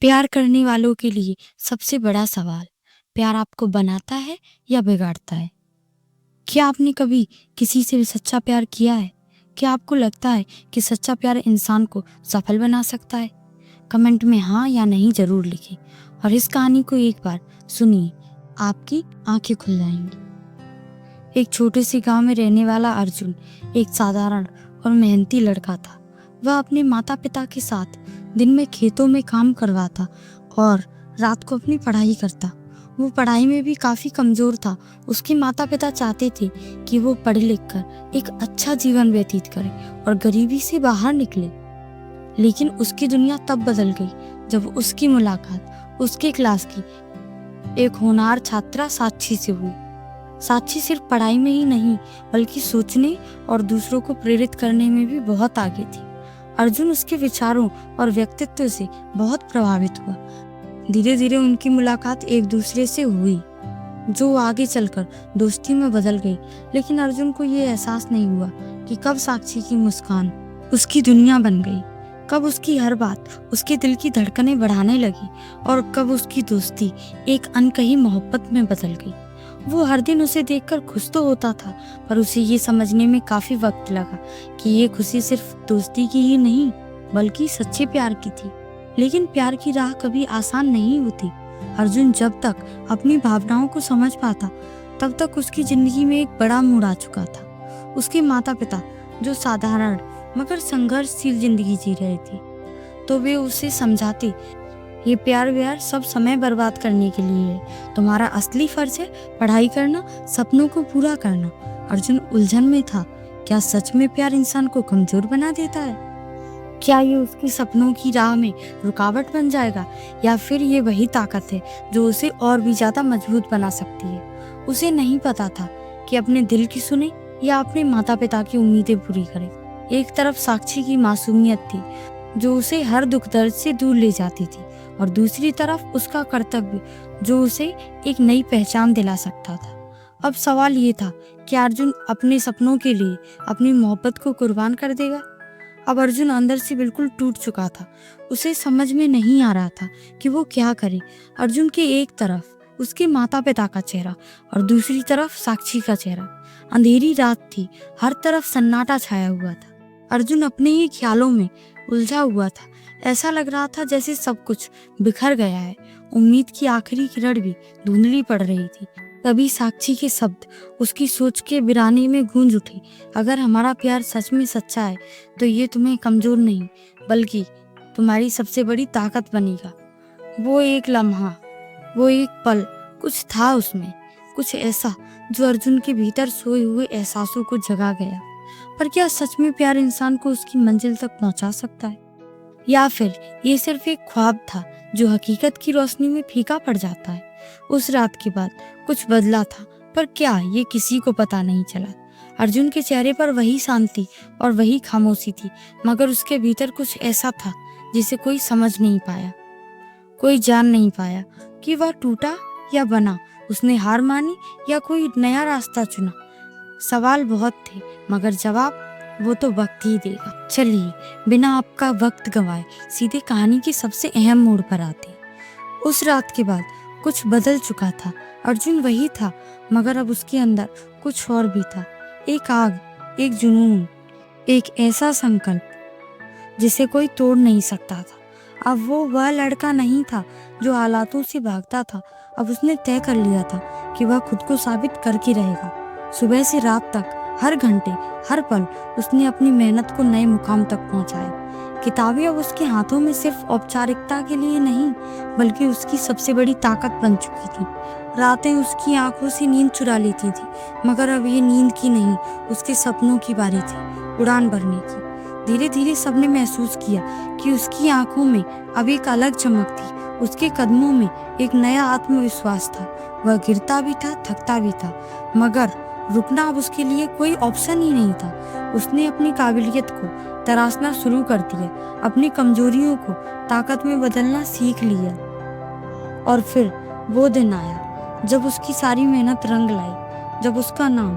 प्यार करने वालों के लिए सबसे बड़ा सवाल, प्यार आपको बनाता है या बिगाड़ता है? क्या आपने कभी किसी से सच्चा प्यार किया है? क्या आपको लगता है कि सच्चा प्यार इंसान को सफल बना सकता है? कमेंट में हाँ या नहीं ज़रूर लिखें और इस कहानी को एक बार सुनिए, आपकी आंखें खुल जाएंगी। एक छोटे से गांव में रहने वाला अर्जुन एक साधारण और मेहनती लड़का था। वह अपने माता पिता के साथ दिन में खेतों में काम करवाता और रात को अपनी पढ़ाई करता। वो पढ़ाई में भी काफ़ी कमज़ोर था। उसके माता पिता चाहते थे कि वो पढ़ लिख कर एक अच्छा जीवन व्यतीत करे और गरीबी से बाहर निकले। लेकिन उसकी दुनिया तब बदल गई जब उसकी मुलाकात उसके क्लास की एक होनहार छात्रा साक्षी से हुई। साक्षी सिर्फ पढ़ाई में ही नहीं बल्कि सोचने और दूसरों को प्रेरित करने में भी बहुत आगे थी। अर्जुन उसके विचारों और व्यक्तित्व से बहुत प्रभावित हुआ। धीरे धीरे उनकी मुलाकात एक दूसरे से हुई, जो आगे चलकर दोस्ती में बदल गई। लेकिन अर्जुन को ये एहसास नहीं हुआ कि कब साक्षी की मुस्कान उसकी दुनिया बन गई, कब उसकी हर बात उसके दिल की धड़कनें बढ़ाने लगी और कब उसकी दोस्ती एक अनकही मोहब्बत में बदल गई। वो हर दिन उसे देखकर खुश तो होता था, पर उसे ये समझने में काफी वक्त लगा कि ये खुशी सिर्फ दोस्ती की ही नहीं बल्कि सच्चे प्यार की थी। लेकिन प्यार की राह कभी आसान नहीं होती। अर्जुन जब तक अपनी भावनाओं को समझ पाता तब तक उसकी जिंदगी में एक बड़ा मोड़ आ चुका था। उसके माता पिता जो साधारण मगर संघर्षशील जिंदगी जी रहे थे, तो वे उसे समझाते, ये प्यार व्यार सब समय बर्बाद करने के लिए है। तुम्हारा असली फर्ज है पढ़ाई करना, सपनों को पूरा करना। अर्जुन उलझन में था। क्या सच में प्यार इंसान को कमजोर बना देता है? क्या ये उसके सपनों की राह में रुकावट बन जाएगा या फिर ये वही ताकत है जो उसे और भी ज्यादा मजबूत बना सकती है? उसे नहीं पता था कि अपने दिल की सुने या अपने माता पिता की उम्मीदें पूरी करे। एक तरफ साक्षी की मासूमियत थी जो उसे हर दुख दर्द से दूर ले जाती थी और दूसरी तरफ उसका कर्तव्य जो उसे एक नई पहचान दिला सकता था। अब सवाल ये था कि अर्जुन अपने सपनों के लिए अपनी मोहब्बत को कुर्बान कर देगा। अब अर्जुन अंदर से बिल्कुल टूट चुका था। उसे समझ में नहीं आ रहा था कि वो क्या करे। अर्जुन के एक तरफ उसके माता पिता का चेहरा और दूसरी तरफ साक्षी का चेहरा। अंधेरी रात थी, हर तरफ सन्नाटा छाया हुआ था। अर्जुन अपने ही ख्यालों में उलझा हुआ था। ऐसा लग रहा था जैसे सब कुछ बिखर गया है। उम्मीद की आखिरी किरण भी धुंधली पड़ रही थी। तभी साक्षी के शब्द उसकी सोच के वीराने में गूंज उठे। अगर हमारा प्यार सच में सच्चा है तो ये तुम्हें कमजोर नहीं बल्कि तुम्हारी सबसे बड़ी ताकत बनेगा। वो एक लम्हा, वो एक पल, कुछ था उसमें, कुछ ऐसा जो अर्जुन के भीतर सोए हुए एहसासों को जगा गया। पर क्या सच में प्यार इंसान को उसकी मंजिल तक पहुंचा सकता है, या फिर ये सिर्फ एक ख्वाब था जो हकीकत की रोशनी में फीका पड़ जाता है? उस रात के बाद कुछ बदला था, पर क्या ये किसी को पता नहीं चला। अर्जुन के चेहरे पर वही शांति और वही खामोशी थी, मगर उसके भीतर कुछ ऐसा था जिसे कोई समझ नहीं पाया, कोई जान नहीं पाया कि वह टूटा या बना, उसने हार मानी या कोई नया रास्ता चुना। सवाल बहुत थे मगर जवाब वो तो वक्त ही देगा। चलिए बिना आपका वक्त गंवाए सीधे कहानी के सबसे अहम मोड़ पर आते। उस रात के बाद कुछ बदल चुका था। अर्जुन वही था मगर अब उसके अंदर कुछ और भी था। एक आग, एक जुनून, एक ऐसा संकल्प जिसे कोई तोड़ नहीं सकता था। अब वो वह लड़का नहीं था जो हालातों से भागता था। अब उसने तय कर लिया था कि वह खुद को साबित करके रहेगा। सुबह से रात तक हर घंटे हर पल उसने अपनी मेहनत को नए मुकाम तक पहुंचाया। किताबें अब उसके हाथों में सिर्फ औपचारिकता के लिए नहीं बल्कि उसकी सबसे बड़ी ताकत बन चुकी थी। रातें उसकी आंखों से नींद चुरा लेती थी मगर अब ये नींद की नहीं, उसके सपनों की बारी थी उड़ान भरने की। धीरे धीरे सबने महसूस किया कि उसकी आंखों में अब एक अलग चमक थी, उसके कदमों में एक नया आत्मविश्वास था। वह गिरता भी था, थकता भी था, मगर रुकना अब उसके लिए कोई ऑप्शन ही नहीं था। उसने अपनी काबिलियत को तराशना शुरू कर दिया, अपनी कमजोरियों को ताकत में बदलना सीख लिया। और फिर वो दिन आया जब उसकी सारी मेहनत रंग लाई, जब उसका नाम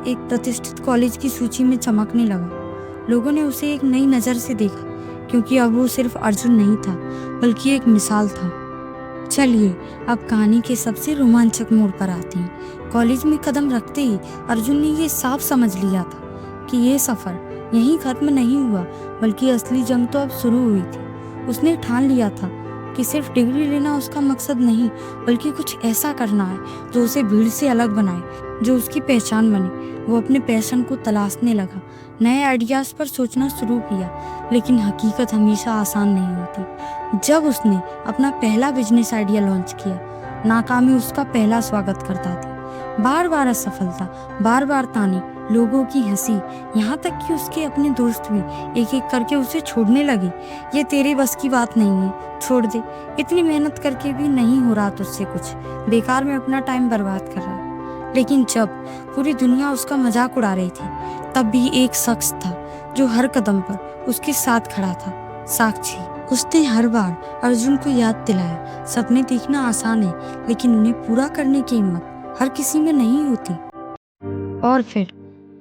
एक प्रतिष्ठित कॉलेज की सूची में चमकने लगा। लोगों ने उसे एक नई नज़र से देखा क्योंकि अब वो सिर्फ अर्जुन नहीं था, बल्कि एक मिसाल था। चलिए अब कहानी के सबसे रोमांचक मोड़ पर आते हैं। कॉलेज में कदम रखते ही अर्जुन ने ये साफ समझ लिया था कि ये सफर यहीं खत्म नहीं हुआ, बल्कि असली जंग तो अब शुरू हुई थी। उसने ठान लिया था कि सिर्फ डिग्री लेना उसका मकसद नहीं, बल्कि कुछ ऐसा करना है जो उसे भीड़ से अलग बनाए, जो उसकी पहचान बने। वो अपने पैशन को तलाशने लगा, नए आइडियाज पर सोचना शुरू किया, लेकिन हकीकत हमेशा आसान नहीं होती। जब उसने अपना पहला बिजनेस आइडिया लॉन्च किया, नाकामी उसका पहला स्वागत करता थी। बार बार असफलता, बार बार ताने, लोगों की हंसी, यहाँ तक कि उसके अपने दोस्त भी एक एक करके उसे छोड़ने लगे। ये तेरे बस की बात नहीं है, छोड़ दे, इतनी मेहनत करके भी नहीं हो रहा तुझसे कुछ, बेकार में अपना टाइम बर्बाद कर रहा है। लेकिन जब पूरी दुनिया उसका मजाक उड़ा रही थी, तब भी एक शख्स था जो हर कदम पर उसके साथ खड़ा था, साक्षी। उसने हर बार अर्जुन को याद दिलाया, सपने देखना आसान है, लेकिन उन्हें पूरा करने की हिम्मत हर किसी में नहीं होती। और फिर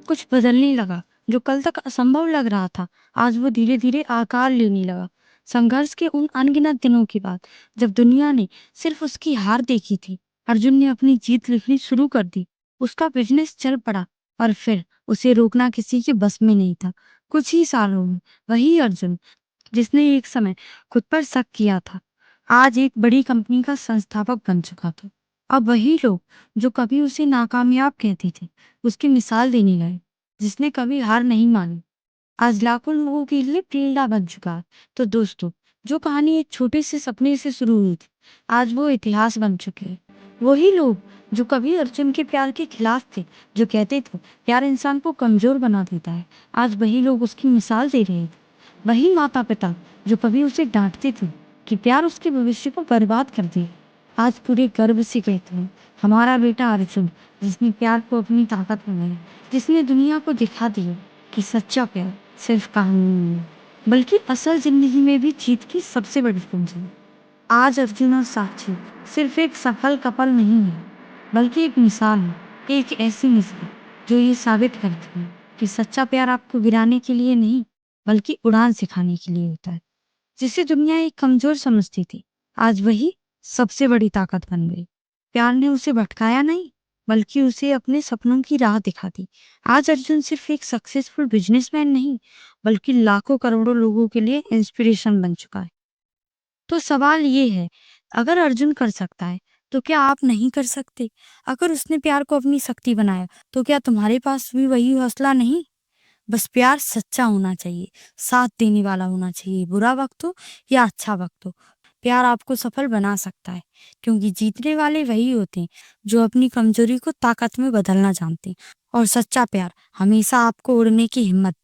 कुछ बदलने लगा। जो कल तक असंभव लग रहा था, आज वो धीरे धीरे आकार लेने लगा। संघर्ष के उन अनगिनत दिनों के बाद, जब दुनिया ने सिर्फ उसकी हार देखी थी, अर्जुन ने अपनी जीत लिखनी शुरू कर दी। उसका बिजनेस चल पड़ा, और फिर उसे रोकना किसी के बस में नहीं था। कुछ ही सालों में वही अर्जुन जिसने एक समय खुद पर शक किया था, आज एक बड़ी कंपनी का संस्थापक बन चुका था। अब वही लोग जो कभी उसे नाकामयाब कहते थे, उसकी मिसाल देने लगे। जिसने कभी हार नहीं मानी, आज लाखों लोगों के लिए प्रेरणा बन चुका है। तो दोस्तों, जो कहानी एक छोटे से सपने से शुरू हुई थी, आज वो इतिहास बन चुके हैं। वही लोग जो कभी अर्जुन के प्यार के खिलाफ थे, जो कहते थे प्यार इंसान को कमजोर बना देता है, आज वही लोग उसकी मिसाल दे रहे हैं। वही माता पिता जो कभी उसे डांटते थे कि प्यार उसके भविष्य को बर्बाद कर दे, आज पूरे गर्व से कहते हैं हमारा बेटा अर्जुन, जिसने प्यार को अपनी ताकत बनाया, जिसने दुनिया को दिखा दिया कि सच्चा प्यार सिर्फ कहानी नहीं है, बल्कि असल जिंदगी में भी जीत की सबसे बड़ी कुंजी है। आज अर्जुन और साक्षी सिर्फ एक सफल कपल नहीं है, बल्कि एक मिसाल है, एक ऐसी मिसाल जो ये साबित करती है कि सच्चा प्यार आपको गिराने के लिए नहीं, बल्कि उड़ान सिखाने के लिए होता है। जिसे दुनिया एक कमजोर समझती थी, आज वही सबसे बड़ी ताकत बन गई। प्यार ने उसे भटकाया नहीं, बल्कि उसे अपने सपनों की राह दिखा दी। आज अर्जुन सिर्फ एक सक्सेसफुल बिजनेसमैन नहीं, बल्कि लाखों करोड़ों लोगों के लिए इंस्पिरेशन बन चुका है। तो सवाल ये है, अगर अर्जुन कर सकता है, तो क्या आप नहीं कर सकते? अगर उसने प्यार को अपनी शक्ति बनाया, तो क्या तुम्हारे पास भी वही हौसला नहीं? बस प्यार सच्चा होना चाहिए, साथ देने वाला होना चाहिए, बुरा वक्त हो या अच्छा वक्त हो। प्यार आपको सफल बना सकता है, क्योंकि जीतने वाले वही होते हैं जो अपनी कमजोरी को ताकत में बदलना जानते हैं। और सच्चा प्यार हमेशा आपको उड़ने की हिम्मत